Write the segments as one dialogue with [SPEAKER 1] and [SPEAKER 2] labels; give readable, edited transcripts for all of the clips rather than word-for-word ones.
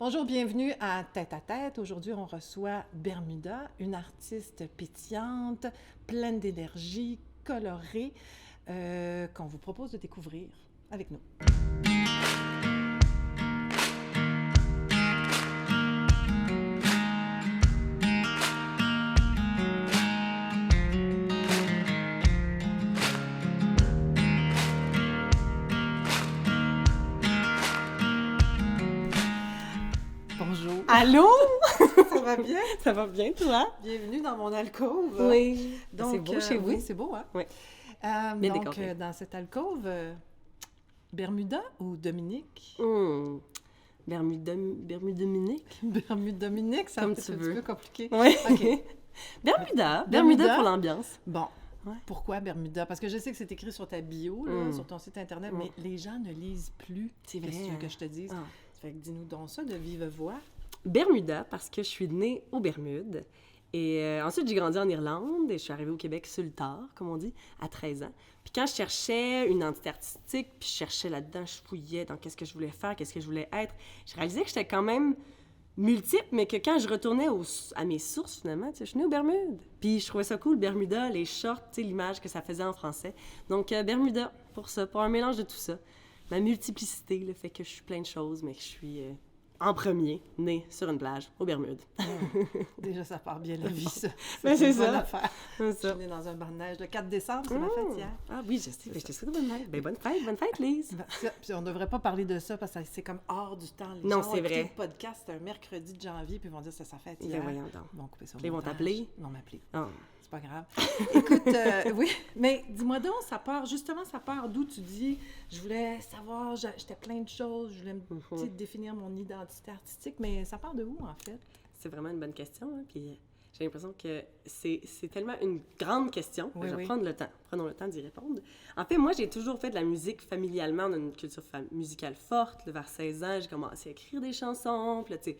[SPEAKER 1] Bonjour, bienvenue à Tête à Tête. Aujourd'hui, on reçoit Bermuda, une artiste pétillante, pleine d'énergie, colorée, qu'on vous propose de découvrir avec nous. Bonjour.
[SPEAKER 2] Allô?
[SPEAKER 1] Ça va bien?
[SPEAKER 2] Ça va bien, toi?
[SPEAKER 1] Bienvenue dans mon alcôve.
[SPEAKER 2] Oui.
[SPEAKER 1] Donc,
[SPEAKER 2] c'est beau chez vous?
[SPEAKER 1] Oui, c'est beau, hein?
[SPEAKER 2] Oui. Bien
[SPEAKER 1] Donc,
[SPEAKER 2] décoré.
[SPEAKER 1] dans cette alcôve, Bermuda ou Dominique?
[SPEAKER 2] Bermuda-Dominique?
[SPEAKER 1] Dominique, ça
[SPEAKER 2] Comme
[SPEAKER 1] peut être
[SPEAKER 2] tu
[SPEAKER 1] un
[SPEAKER 2] veux.
[SPEAKER 1] petit peu compliqué.
[SPEAKER 2] Oui.
[SPEAKER 1] OK.
[SPEAKER 2] Bermuda
[SPEAKER 1] Bermuda
[SPEAKER 2] pour l'ambiance.
[SPEAKER 1] Bon,
[SPEAKER 2] Ouais.
[SPEAKER 1] pourquoi Bermuda? Parce que je sais que c'est écrit sur ta bio, là, sur ton site Internet, mais les gens ne lisent plus.
[SPEAKER 2] C'est
[SPEAKER 1] Qu'est-ce que tu veux
[SPEAKER 2] vrai.
[SPEAKER 1] que je te dise?
[SPEAKER 2] Ah.
[SPEAKER 1] Fait que dis-nous donc ça de vive voix.
[SPEAKER 2] Bermuda, parce que je suis née aux Bermudes. Et ensuite, j'ai grandi en Irlande et je suis arrivée au Québec sur le tard, comme on dit, à 13 ans. Puis quand je cherchais une identité artistique, puis je cherchais là-dedans, je fouillais dans qu'est-ce que je voulais faire, qu'est-ce que je voulais être, je réalisais que j'étais quand même multiple, mais que quand je retournais à mes sources, finalement, tu sais, je suis née aux Bermudes. Puis je trouvais ça cool, Bermuda, les shorts, tu sais, l'image que ça faisait en français. Donc, Bermuda, pour ça, pour un mélange de tout ça. Ma multiplicité, le fait que je suis plein de choses, mais que je suis en premier, née sur une plage aux Bermudes.
[SPEAKER 1] Déjà, ça part bien la vie, ça.
[SPEAKER 2] Ben, c'est
[SPEAKER 1] une bonne
[SPEAKER 2] ça.
[SPEAKER 1] affaire.
[SPEAKER 2] C'est
[SPEAKER 1] Je
[SPEAKER 2] ça.
[SPEAKER 1] suis née dans un banc de neige le 4 décembre, c'est ma fête hier.
[SPEAKER 2] Ah oui, je sais. Ben, je te souhaite bonne fête. Ben, bonne fête, Lise.
[SPEAKER 1] Ben, ça, puis on devrait pas parler de ça parce que c'est comme hors du temps. Les
[SPEAKER 2] Non,
[SPEAKER 1] gens
[SPEAKER 2] c'est
[SPEAKER 1] vont écouter
[SPEAKER 2] vrai.
[SPEAKER 1] le podcast un mercredi de janvier puis ils vont dire que c'est sa fête
[SPEAKER 2] Ben,
[SPEAKER 1] hier.
[SPEAKER 2] voyons donc.
[SPEAKER 1] Ils vont couper ça au
[SPEAKER 2] Ils vont
[SPEAKER 1] montage.
[SPEAKER 2] t'appeler?
[SPEAKER 1] Ils vont m'appeler.
[SPEAKER 2] Ah.
[SPEAKER 1] C'est pas grave. Écoute, oui, mais dis-moi donc, ça part d'où tu dis, je voulais savoir, j'étais plein de choses, je voulais tu sais, définir mon identité artistique, mais ça part de où, en fait?
[SPEAKER 2] C'est vraiment une bonne question. Hein, puis j'ai l'impression que c'est tellement une grande question.
[SPEAKER 1] Oui,
[SPEAKER 2] je vais
[SPEAKER 1] oui.
[SPEAKER 2] prendre le temps. Prenons le temps d'y répondre. En fait, moi, j'ai toujours fait de la musique familialement. On a une culture musicale forte. Là, vers 16 ans, j'ai commencé à écrire des chansons. Puis là, tu sais,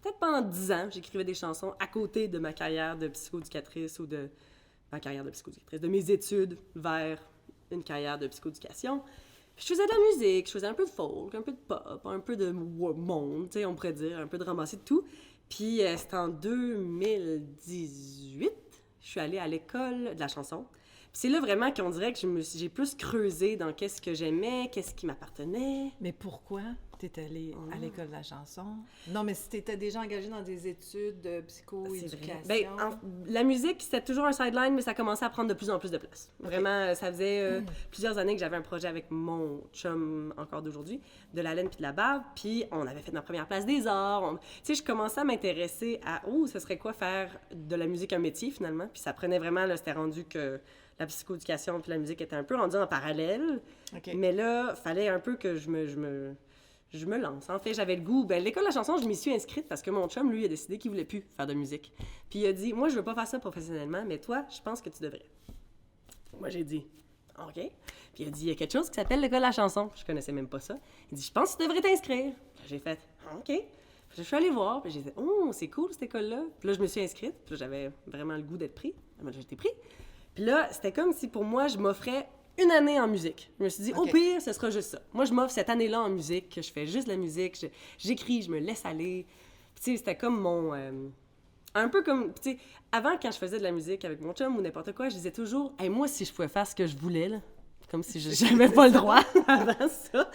[SPEAKER 2] peut-être pendant 10 ans, j'écrivais des chansons à côté de ma carrière de psychoéducatrice ou de ma carrière de psychoéducatrice, de mes études vers une carrière de psychoéducation. Puis je faisais de la musique, je faisais un peu de folk, un peu de pop, un peu de monde, tu sais, on pourrait dire, un peu de ramasser de tout. Puis c'était en 2018, je suis allée à l'école de la chanson. Puis c'est là vraiment qu'on dirait que j'ai plus creusé dans qu'est-ce que j'aimais, qu'est-ce qui m'appartenait.
[SPEAKER 1] Mais pourquoi t'es allée à l'école de la chanson? Non, mais si t'étais déjà engagée dans des études de psychoéducation...
[SPEAKER 2] Ben, la musique, c'était toujours un sideline, mais ça commençait à prendre de plus en plus de place. Vraiment, ça faisait plusieurs années que j'avais un projet avec mon chum, encore d'aujourd'hui, de la laine puis de la barbe, puis on avait fait notre première place des arts. Tu sais, je commençais à m'intéresser à, ce serait quoi faire de la musique un métier, finalement, puis ça prenait vraiment, là, c'était rendu que la psychoéducation puis la musique étaient un peu rendues en parallèle,
[SPEAKER 1] OK.
[SPEAKER 2] mais là, fallait un peu que je me lance. En fait, j'avais le goût. Ben, l'école de la chanson, je m'y suis inscrite parce que mon chum, lui, a décidé qu'il voulait plus faire de musique. Puis il a dit, moi, je veux pas faire ça professionnellement, mais toi, je pense que tu devrais. Moi, j'ai dit, OK. Puis il a dit, il y a quelque chose qui s'appelle l'école de la chanson. Je connaissais même pas ça. Il dit, je pense que tu devrais t'inscrire. J'ai fait, OK. Puis je suis allée voir, puis j'ai dit, c'est cool cette école-là. Puis là, je me suis inscrite, puis là, j'avais vraiment le goût d'être pris. J'ai été pris. Puis là, c'était comme si pour moi, je m'offrais une année en musique. Je me suis dit, au pire, ce sera juste ça. Moi, je m'offre cette année-là en musique, que je fais juste de la musique, j'écris, je me laisse aller. Puis, tu sais, c'était comme mon... un peu comme, tu sais, avant, quand je faisais de la musique avec mon chum ou n'importe quoi, je disais toujours, hey, moi, si je pouvais faire ce que je voulais, là, comme si j'avais pas le droit avant ça.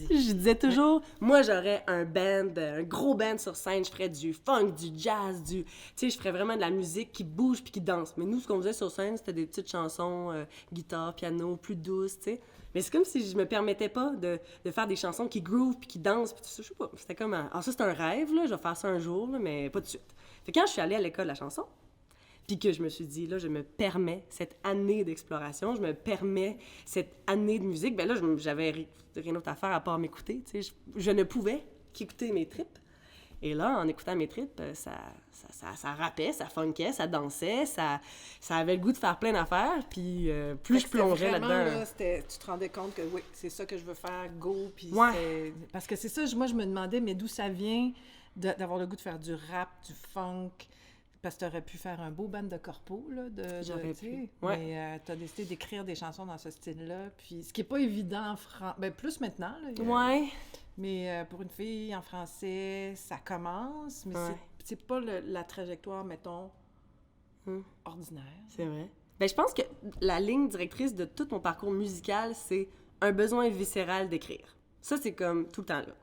[SPEAKER 2] Je disais toujours, moi, j'aurais un band, un gros band sur scène, je ferais du funk, du jazz, tu sais, je ferais vraiment de la musique qui bouge puis qui danse. Mais nous, ce qu'on faisait sur scène, c'était des petites chansons, guitare, piano, plus douces, tu sais. Mais c'est comme si je me permettais pas de faire des chansons qui groove puis qui dansent puis tout ça, je sais pas. C'était comme, ça, c'est un rêve, là, je vais faire ça un jour, là, mais pas de suite. Fait que quand je suis allée à l'école de la chanson, puis que je me suis dit, là, je me permets cette année d'exploration, je me permets cette année de musique. Ben là, j'avais rien d'autre à faire à part m'écouter, tu sais. Je ne pouvais qu'écouter mes tripes. Et là, en écoutant mes tripes, ça rappait, ça funkait, ça dansait, ça avait le goût de faire plein d'affaires. Puis plus je plongeais
[SPEAKER 1] vraiment,
[SPEAKER 2] là-dedans...
[SPEAKER 1] Là, tu te rendais compte que oui, c'est ça que je veux faire, go. Puis
[SPEAKER 2] Ouais.
[SPEAKER 1] parce que c'est ça, moi, je me demandais, mais d'où ça vient d'avoir le goût de faire du rap, du funk... Parce que tu aurais pu faire un beau band de corpo, là,
[SPEAKER 2] J'aurais pu,
[SPEAKER 1] ouais. Mais tu as décidé d'écrire des chansons dans ce style-là, puis ce qui n'est pas évident en France, ben plus maintenant, là.
[SPEAKER 2] Ouais.
[SPEAKER 1] Mais pour une fille, en français, ça commence, mais
[SPEAKER 2] Ouais.
[SPEAKER 1] c'est pas la trajectoire, mettons, ordinaire.
[SPEAKER 2] C'est vrai. Ben, je pense que la ligne directrice de tout mon parcours musical, c'est un besoin viscéral d'écrire. Ça, c'est comme tout le temps là.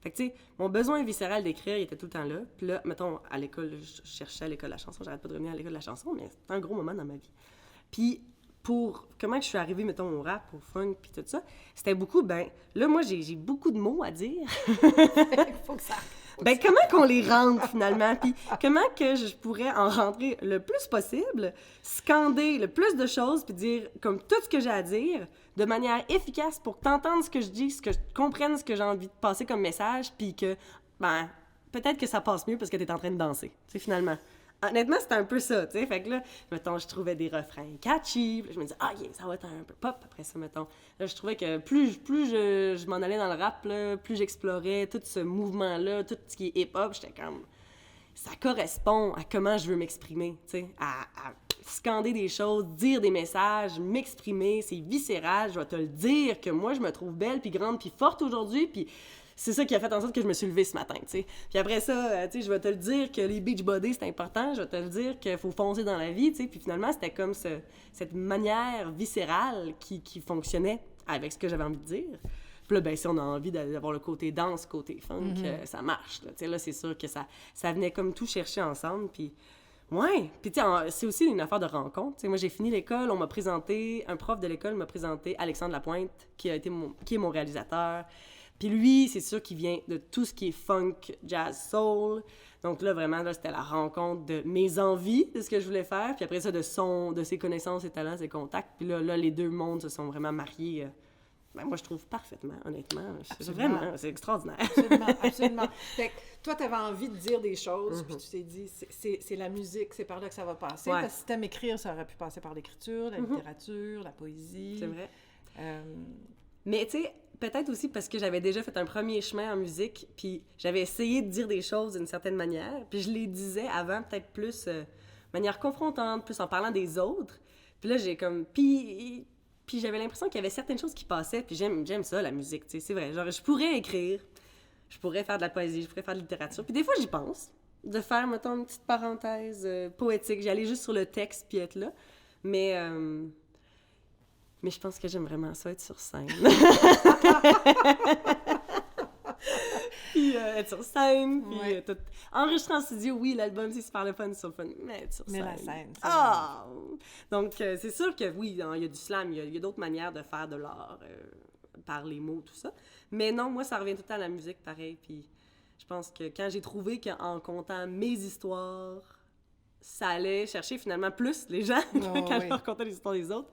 [SPEAKER 2] Fait que, tu sais, mon besoin viscéral d'écrire, il était tout le temps là. Puis là, mettons, à l'école, je cherchais à l'école de la chanson. J'arrête pas de revenir à l'école de la chanson, mais c'était un gros moment dans ma vie. Puis, comment je suis arrivée, mettons, au rap, au funk, puis tout ça, c'était beaucoup, ben, là, moi, j'ai beaucoup de mots à dire.
[SPEAKER 1] Il faut que ça...
[SPEAKER 2] Ben, comment qu'on les rentre, finalement? Puis comment que je pourrais en rentrer le plus possible, scander le plus de choses, puis dire comme tout ce que j'ai à dire, de manière efficace pour que t'entendes ce que je dis, que je comprenne ce que j'ai envie de passer comme message, puis que, ben, peut-être que ça passe mieux parce que t'es en train de danser, tu sais, finalement. Honnêtement, c'était un peu ça, tu sais. Fait que là, mettons, je trouvais des refrains catchy. Puis là, je me disais, ah, yeah, ça va être un peu pop. Après ça, mettons, là, je trouvais que plus je m'en allais dans le rap, là, plus j'explorais tout ce mouvement-là, tout ce qui est hip-hop, j'étais comme, ça correspond à comment je veux m'exprimer, tu sais, à scander des choses, dire des messages, m'exprimer, c'est viscéral, je vais te le dire que moi, je me trouve belle, puis grande, puis forte aujourd'hui, puis c'est ça qui a fait en sorte que je me suis levée ce matin, tu sais. Puis après ça, tu sais, je vais te le dire que les beach bodies, c'est important, je vais te le dire qu'il faut foncer dans la vie, tu sais. Puis finalement, c'était comme cette manière viscérale qui fonctionnait avec ce que j'avais envie de dire. Puis là, ben si on a envie d'avoir le côté danse, côté funk, ça marche, là. Tu sais, là, c'est sûr que ça venait comme tout chercher ensemble, puis... Ouais, puis tu sais, c'est aussi une affaire de rencontre. Tu sais, moi, j'ai fini l'école, un prof de l'école m'a présenté Alexandre Lapointe, qui est mon réalisateur. Puis lui, c'est sûr qu'il vient de tout ce qui est funk, jazz, soul. Donc là, vraiment, là, c'était la rencontre de mes envies, de ce que je voulais faire. Puis après ça, de ses connaissances, ses talents, ses contacts. Puis là, les deux mondes se sont vraiment mariés. Ben, moi, je trouve parfaitement, honnêtement. Vraiment, c'est extraordinaire.
[SPEAKER 1] Absolument, absolument. Fait que toi, tu avais envie de dire des choses, puis tu t'es dit, c'est la musique, c'est par là que ça va passer.
[SPEAKER 2] Ouais.
[SPEAKER 1] Parce que si t'aimes écrire, ça aurait pu passer par l'écriture, la littérature, la poésie.
[SPEAKER 2] C'est vrai.
[SPEAKER 1] Euh,
[SPEAKER 2] Mais tu sais, peut-être aussi parce que j'avais déjà fait un premier chemin en musique, puis j'avais essayé de dire des choses d'une certaine manière, puis je les disais avant peut-être plus de manière confrontante, plus en parlant des autres. Puis là, j'ai comme... Puis j'avais l'impression qu'il y avait certaines choses qui passaient, puis j'aime ça, la musique, tu sais, c'est vrai. Genre, je pourrais écrire, je pourrais faire de la poésie, je pourrais faire de la littérature, puis des fois, j'y pense, de faire, mettons, une petite parenthèse poétique. J'allais juste sur le texte, puis être là. Mais je pense que j'aime vraiment ça, être sur scène. Puis être sur scène, puis tout... Enregistrer en studio, oui, l'album, c'est super le fun, c'est sur le fun, mais être sur scène...
[SPEAKER 1] Mais la scène, c'est
[SPEAKER 2] Ah! Donc, c'est sûr que, oui, il y a du slam, il y a d'autres manières de faire de l'art, par les mots, tout ça. Mais non, moi, ça revient tout le temps à la musique, pareil, puis je pense que quand j'ai trouvé qu'en comptant mes histoires, ça allait chercher finalement plus les gens quand je racontais les histoires des autres,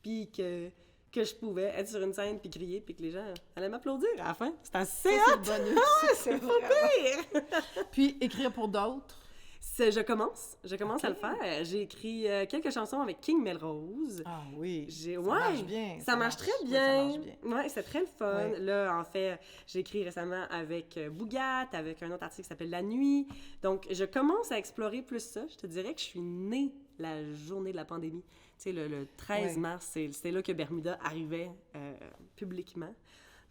[SPEAKER 2] puis que je pouvais être sur une scène puis crier puis que les gens allaient m'applaudir à la fin. C'est assez hot!
[SPEAKER 1] C'est le bonus.
[SPEAKER 2] C'est pas pire!
[SPEAKER 1] Puis écrire pour d'autres.
[SPEAKER 2] Je commence à le faire. J'ai écrit quelques chansons avec King Melrose.
[SPEAKER 1] Ah oui,
[SPEAKER 2] Ça
[SPEAKER 1] marche bien.
[SPEAKER 2] Ça marche très
[SPEAKER 1] Ouais,
[SPEAKER 2] bien.
[SPEAKER 1] ça marche bien.
[SPEAKER 2] Ouais, c'est très le fun.
[SPEAKER 1] Ouais.
[SPEAKER 2] Là, en fait, j'ai écrit récemment avec Bougat, avec un autre artiste qui s'appelle La Nuit. Donc, je commence à explorer plus ça. Je te dirais que je suis née la journée de la pandémie. Tu sais, le 13 mars, c'est là que Bermuda arrivait publiquement.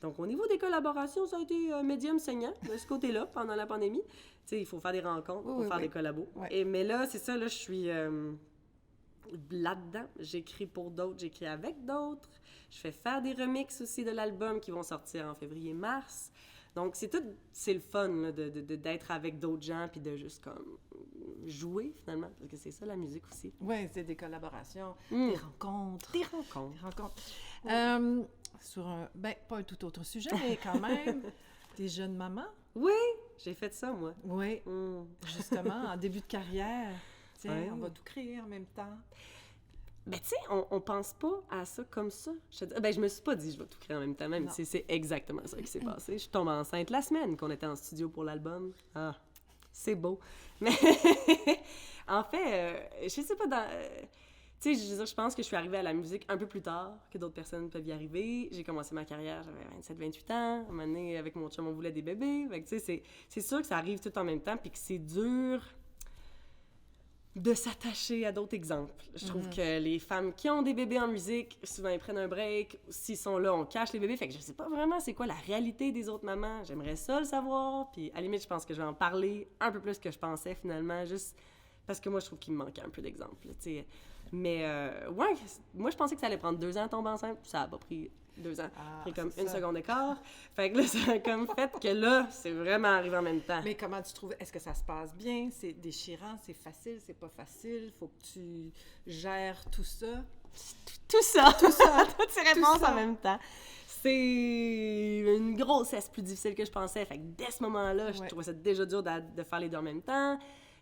[SPEAKER 2] Donc, au niveau des collaborations, ça a été médium saignant de ce côté-là pendant la pandémie. Tu sais, il faut faire des rencontres, il faut faire des collabos.
[SPEAKER 1] Ouais.
[SPEAKER 2] Mais là, c'est ça, là, je suis là-dedans. J'écris pour d'autres, j'écris avec d'autres. Je fais faire des remixes aussi de l'album qui vont sortir en février-mars. Donc, c'est le fun là, d'être avec d'autres gens puis de juste comme jouer finalement, parce que c'est ça la musique aussi.
[SPEAKER 1] Oui, c'est des collaborations, des rencontres.
[SPEAKER 2] Des rencontres.
[SPEAKER 1] Sur un, pas un tout autre sujet, mais quand même, des jeunes mamans.
[SPEAKER 2] Oui, j'ai fait ça, moi.
[SPEAKER 1] Oui, justement, en début de carrière. Tiens, on va tout créer en même temps.
[SPEAKER 2] Ben, tu sais, on pense pas à ça comme ça. Je me suis pas dit je vais tout créer en même temps, même si c'est exactement ça qui s'est passé. Je suis tombée enceinte la semaine qu'on était en studio pour l'album. Ah, c'est beau. Mais en fait, je sais pas, tu sais, je pense que je suis arrivée à la musique un peu plus tard que d'autres personnes peuvent y arriver. J'ai commencé ma carrière, j'avais 27-28 ans. À un moment donné, avec mon chum, on voulait des bébés. Fait que, tu sais, c'est sûr que ça arrive tout en même temps, puis que c'est dur. de s'attacher à d'autres exemples. Je trouve que les femmes qui ont des bébés en musique, souvent ils prennent un break. S'ils sont là, on cache les bébés. Fait que je sais pas vraiment c'est quoi la réalité des autres mamans. J'aimerais ça le savoir. Puis à la limite, je pense que je vais en parler un peu plus que je pensais finalement, juste parce que moi, je trouve qu'il me manquait un peu d'exemples. Mais ouais, moi, je pensais que ça allait prendre 2 ans à tomber enceinte. Ça a pas pris 2 ans. Ça a pris comme une seconde d'écart. Fait que là, ça a comme fait que là, c'est vraiment arrivé en même temps.
[SPEAKER 1] Mais comment tu trouves? Est-ce que ça se passe bien? C'est déchirant? C'est facile? C'est pas facile? Faut que tu gères tout ça?
[SPEAKER 2] Tout ça!
[SPEAKER 1] Tout ça!
[SPEAKER 2] Toutes ces réponses en même temps. C'est une grossesse plus difficile que je pensais. Fait que dès ce moment-là, je trouvais ça déjà dur de faire les deux en même temps.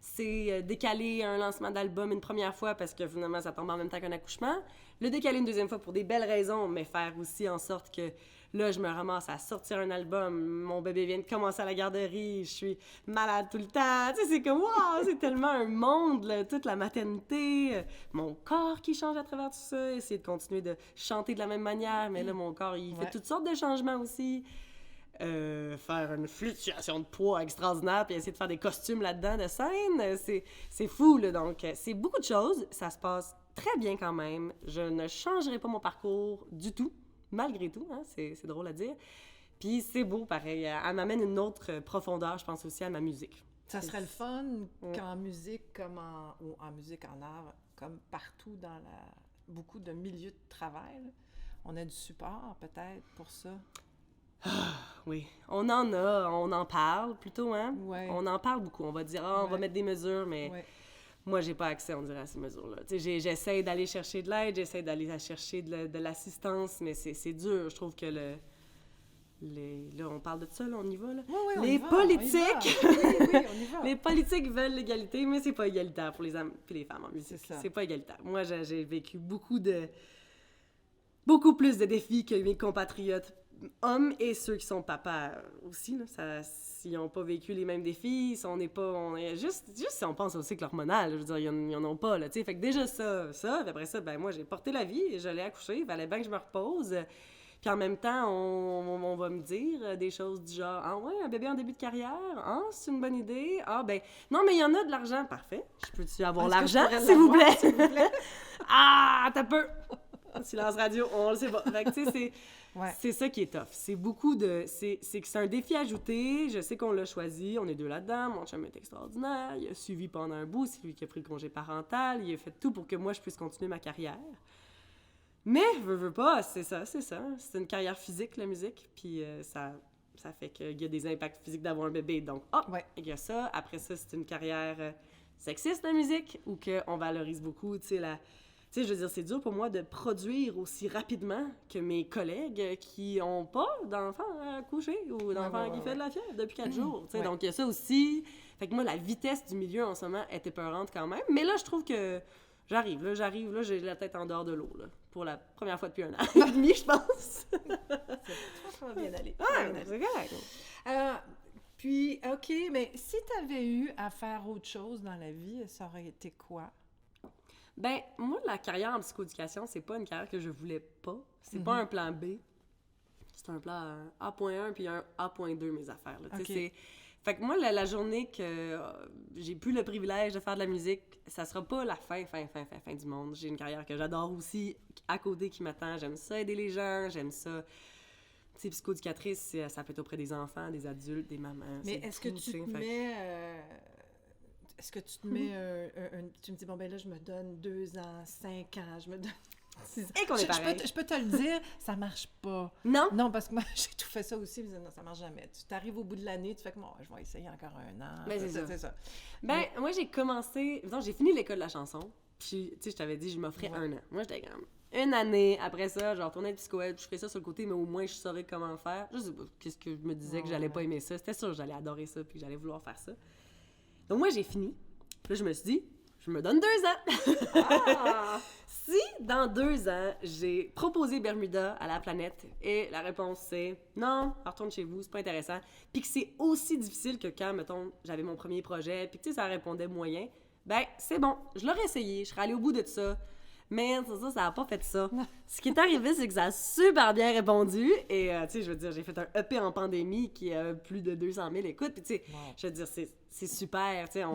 [SPEAKER 2] C'est décaler un lancement d'album une première fois parce que finalement, ça tombe en même temps qu'un accouchement. Le décaler une deuxième fois pour des belles raisons, mais faire aussi en sorte que là, je me ramasse à sortir un album. Mon bébé vient de commencer à la garderie. Je suis malade tout le temps. Tu sais, c'est comme, waouh, c'est tellement un monde, là, toute la maternité. Mon corps qui change à travers tout ça. Essayer de continuer de chanter de la même manière, mais là, mon corps, il fait toutes sortes de changements aussi. Faire une fluctuation de poids extraordinaire puis essayer de faire des costumes là-dedans de scène, c'est fou, là. Donc, c'est beaucoup de choses. Ça se passe très bien quand même. Je ne changerai pas mon parcours du tout, malgré tout, hein, c'est drôle à dire. Puis c'est beau, pareil. Elle m'amène une autre profondeur, je pense aussi, à ma musique.
[SPEAKER 1] Ça serait le fun qu'en musique, comme ou en musique, en art, comme partout dans beaucoup de milieux de travail, là, on a du support peut-être pour ça.
[SPEAKER 2] Oui, on en parle plutôt, hein?
[SPEAKER 1] Ouais.
[SPEAKER 2] On en parle beaucoup. On va dire, on va mettre des mesures, mais moi, j'ai pas accès, on dirait, à ces mesures-là. Tu sais, j'essaie d'aller chercher de l'aide, j'essaie d'aller chercher de l'assistance, mais c'est dur. Je trouve que là, on parle de ça, là, on y va, là.
[SPEAKER 1] Oui,
[SPEAKER 2] les politiques!
[SPEAKER 1] Oui, on y va.
[SPEAKER 2] Les politiques veulent l'égalité, mais c'est pas égalitaire pour les hommes et les femmes en musique.
[SPEAKER 1] C'est ça.
[SPEAKER 2] C'est pas égalitaire. Moi, j'ai vécu beaucoup plus de défis que mes compatriotes hommes et ceux qui sont papas aussi, là, s'ils n'ont pas vécu les mêmes défis, juste si on pense au cycle hormonal, je veux dire, ils n'en ont pas, là, tu sais, fait que déjà ça, puis après ça, ben moi, j'ai porté la vie, et je l'ai accouché, il fallait bien que je me repose, puis en même temps, on va me dire des choses du genre, ah ouais, un bébé en début de carrière, ah, c'est une bonne idée, ah ben, non, mais il y en a de l'argent, parfait, je peux-tu avoir l'argent, s'il vous plaît? Ah, t'as peur! Silence radio, on le sait pas, fait que tu sais, c'est ça qui est tough. C'est beaucoup de... C'est que c'est un défi ajouté. Je sais qu'on l'a choisi. On est 2 là-dedans. Mon chum est extraordinaire. Il a suivi pendant un bout. C'est lui qui a pris le congé parental. Il a fait tout pour que moi, je puisse continuer ma carrière. Mais, veux pas, c'est ça. C'est une carrière physique, la musique. Puis ça fait qu'il y a des impacts physiques d'avoir un bébé. Donc, il y a ça. Après ça, c'est une carrière sexiste, la musique, où on valorise beaucoup, tu sais, Tu sais, je veux dire, c'est dur pour moi de produire aussi rapidement que mes collègues qui n'ont pas d'enfants à coucher ou d'enfants qui fait de la fièvre depuis 4 jours. Tu sais, donc, il y a ça aussi. Fait que moi, la vitesse du milieu en ce moment est épeurante quand même. Mais là, je trouve que j'arrive, j'ai la tête en dehors de l'eau, là, pour la première fois depuis 1 an et demi, je pense.
[SPEAKER 1] Ça va bien aller.
[SPEAKER 2] C'est correct.
[SPEAKER 1] Puis, OK, mais si tu avais eu à faire autre chose dans la vie, ça aurait été quoi?
[SPEAKER 2] Ben, moi, la carrière en psychoéducation, c'est pas une carrière que je voulais pas. C'est pas un plan B. C'est un plan A.1 puis un A.2, mes affaires. Là.
[SPEAKER 1] Okay.
[SPEAKER 2] Fait que moi, la journée que j'ai plus le privilège de faire de la musique, ça sera pas la fin du monde. J'ai une carrière que j'adore aussi, à côté qui m'attend. J'aime ça aider les gens, j'aime ça. Tu sais, psychoéducatrice, ça peut être auprès des enfants, des adultes, des mamans.
[SPEAKER 1] Mais est-ce que tu te mets... Est-ce que tu te mets tu me dis, bon, ben là, je me donne 2 ans, 5 ans, je me donne 6 ans.
[SPEAKER 2] Et qu'on est pareil.
[SPEAKER 1] Je peux te le dire, ça marche pas.
[SPEAKER 2] Non?
[SPEAKER 1] Non, parce que moi, j'ai tout fait ça aussi, mais non, ça marche jamais. Tu t'arrives au bout de l'année, tu fais que, bon, je vais essayer encore 1 an.
[SPEAKER 2] Ben, c'est ça. Ben, moi, j'ai commencé... Disons, j'ai fini l'école de la chanson, puis, tu sais, je t'avais dit, je m'offrais 1 an. Moi, j'étais comme... 1 année, après ça, je retournais être psychoède, je ferais ça sur le côté, mais au moins, je saurais comment faire. Je sais pas, qu'est-ce que je me disais que j'allais pas aimer ça. C'était sûr que j'allais adorer ça, puis que j'allais vouloir faire ça. Donc, moi, j'ai fini. Là, je me suis dit, je me donne 2 ans. Si, dans 2 ans, j'ai proposé Bermuda à la planète et la réponse c'est non, retourne chez vous, c'est pas intéressant. Puis que c'est aussi difficile que quand, mettons, j'avais mon premier projet, puis que tu sais, ça répondait moyen, ben, c'est bon, je l'aurais essayé, je serais allée au bout de ça. Mais ça a pas fait ça. Ce qui est arrivé, c'est que ça a super bien répondu. Et, tu sais, je veux dire, j'ai fait un EP en pandémie qui a plus de 200 000 écoutes. Puis, tu sais, je veux dire, c'est super, tu sais,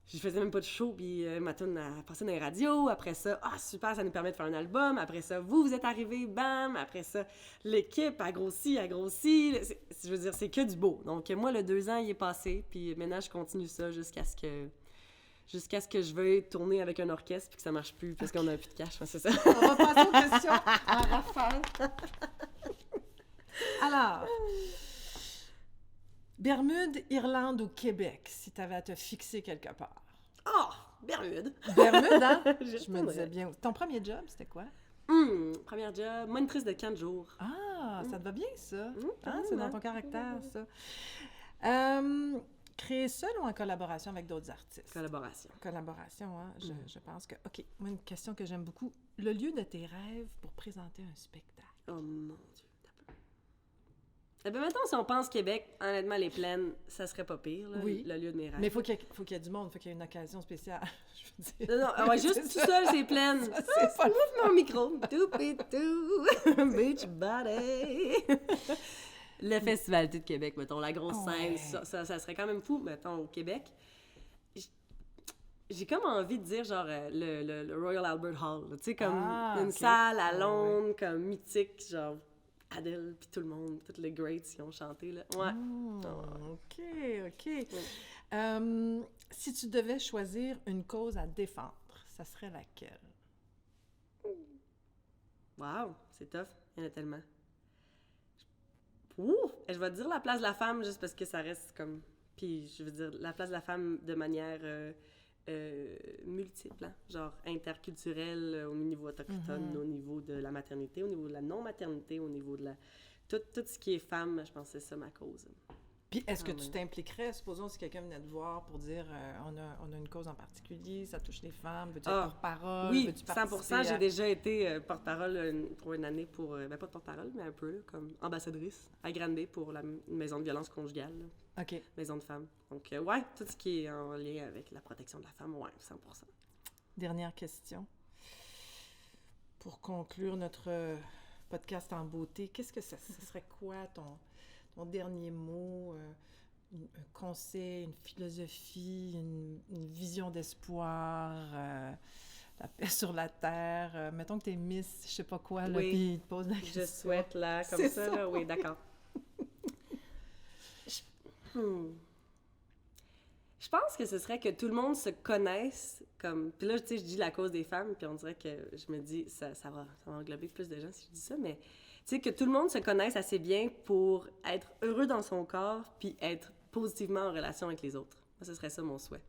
[SPEAKER 2] je faisais même pas de show, puis ma tune a passé dans les radios. Après ça, super, ça nous permet de faire un album. Après ça, vous êtes arrivés, bam! Après ça, l'équipe a grossi. Je veux dire, c'est que du beau. Donc, moi, le 2 ans, il est passé, puis maintenant, je continue ça jusqu'à ce que je veuille tourner avec un orchestre, puis que ça marche plus, parce qu'on a plus de cash, c'est ça.
[SPEAKER 1] On va passer aux questions en rafale. Alors, Bermude, Irlande ou Québec, si tu avais à te fixer quelque part?
[SPEAKER 2] Bermude!
[SPEAKER 1] Bermude, hein?
[SPEAKER 2] Je
[SPEAKER 1] Je me disais bien. Ton premier job, c'était quoi?
[SPEAKER 2] Premier job, monitrice de 15 jours.
[SPEAKER 1] Ça te va bien, ça?
[SPEAKER 2] Quand
[SPEAKER 1] C'est
[SPEAKER 2] même,
[SPEAKER 1] dans ton caractère, ça. Créer seul ou en collaboration avec d'autres artistes? Collaboration, hein? Je pense que... OK, moi, une question que j'aime beaucoup. Le lieu de tes rêves pour présenter un spectacle.
[SPEAKER 2] Oh mon Dieu, t'as peu. Maintenant, si on pense Québec, honnêtement, les plaines, ça serait pas pire, là,
[SPEAKER 1] Oui.
[SPEAKER 2] le lieu de mes rêves.
[SPEAKER 1] Mais il faut qu'il y ait du monde, il faut qu'il y ait une occasion spéciale, je veux dire.
[SPEAKER 2] Non, juste tout seul, c'est plaine.
[SPEAKER 1] C'est pas...
[SPEAKER 2] Ouvre mon micro. Beach body. Le Festival de Québec, mettons, la grosse scène, ça serait quand même fou, mettons, au Québec. J'ai comme envie de dire, genre, le Royal Albert Hall, tu sais, comme une salle à Londres, comme mythique, genre, Adele, puis tout le monde, tous les greats qui ont chanté, là.
[SPEAKER 1] OK. Si tu devais choisir une cause à défendre, ça serait laquelle?
[SPEAKER 2] Wow, c'est tough, il y en a tellement. Je vais te dire la place de la femme, juste parce que ça reste comme... Puis, je veux dire, la place de la femme de manière... multiples, hein? Genre interculturel au niveau autochtone, au niveau de la maternité, au niveau de la non-maternité, au niveau de la... Tout ce qui est femme, je pense que c'est ça ma cause.
[SPEAKER 1] Puis est-ce que tu t'impliquerais, supposons si quelqu'un venait te voir pour dire on a une cause en particulier, ça touche les femmes, veux-tu être porte-parole?
[SPEAKER 2] Oui, 100%, j'ai déjà été porte-parole pour une année pour... pas porte-parole, mais un peu, là, comme ambassadrice à Granby pour la maison de violence conjugale. Là.
[SPEAKER 1] OK.
[SPEAKER 2] Maison de femmes. Donc, ouais, tout ce qui est en lien avec la protection de la femme, ouais, 100%.
[SPEAKER 1] Dernière question. Pour conclure notre podcast en beauté, qu'est-ce que ça serait quoi ton dernier mot, un conseil, une philosophie, une vision d'espoir, la paix sur la terre? Mettons que t'es Miss, je sais pas quoi, là, puis il te pose la question.
[SPEAKER 2] Je souhaite, là, comme ça, là, oui, d'accord. Je pense que ce serait que tout le monde se connaisse comme... Puis là, tu sais, je dis la cause des femmes, puis on dirait que je me dis, ça va englober plus de gens si je dis ça, mais tu sais, que tout le monde se connaisse assez bien pour être heureux dans son corps, puis être positivement en relation avec les autres. Moi, ce serait ça mon souhait.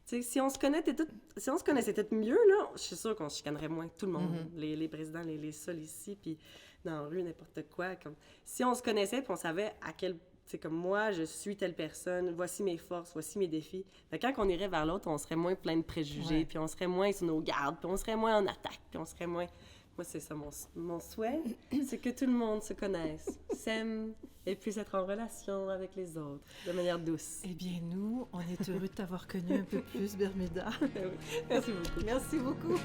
[SPEAKER 2] Tu sais, si on se connaissait tout mieux, là, je suis sûre qu'on se chicanerait moins, tout le monde, les présidents, les sols ici, puis dans la rue, n'importe quoi. Comme... Si on se connaissait, puis on savait à quel... C'est comme moi, je suis telle personne, voici mes forces, voici mes défis. Fait que quand on irait vers l'autre, on serait moins plein de préjugés, puis on serait moins sur nos gardes, puis on serait moins en attaque, puis on serait moins... Moi, c'est ça mon souhait, c'est que tout le monde se connaisse, s'aime et puisse être en relation avec les autres de manière douce.
[SPEAKER 1] Eh bien, nous, on est heureux de t'avoir connu un peu plus, Bermuda.
[SPEAKER 2] Merci beaucoup.
[SPEAKER 1] Merci beaucoup.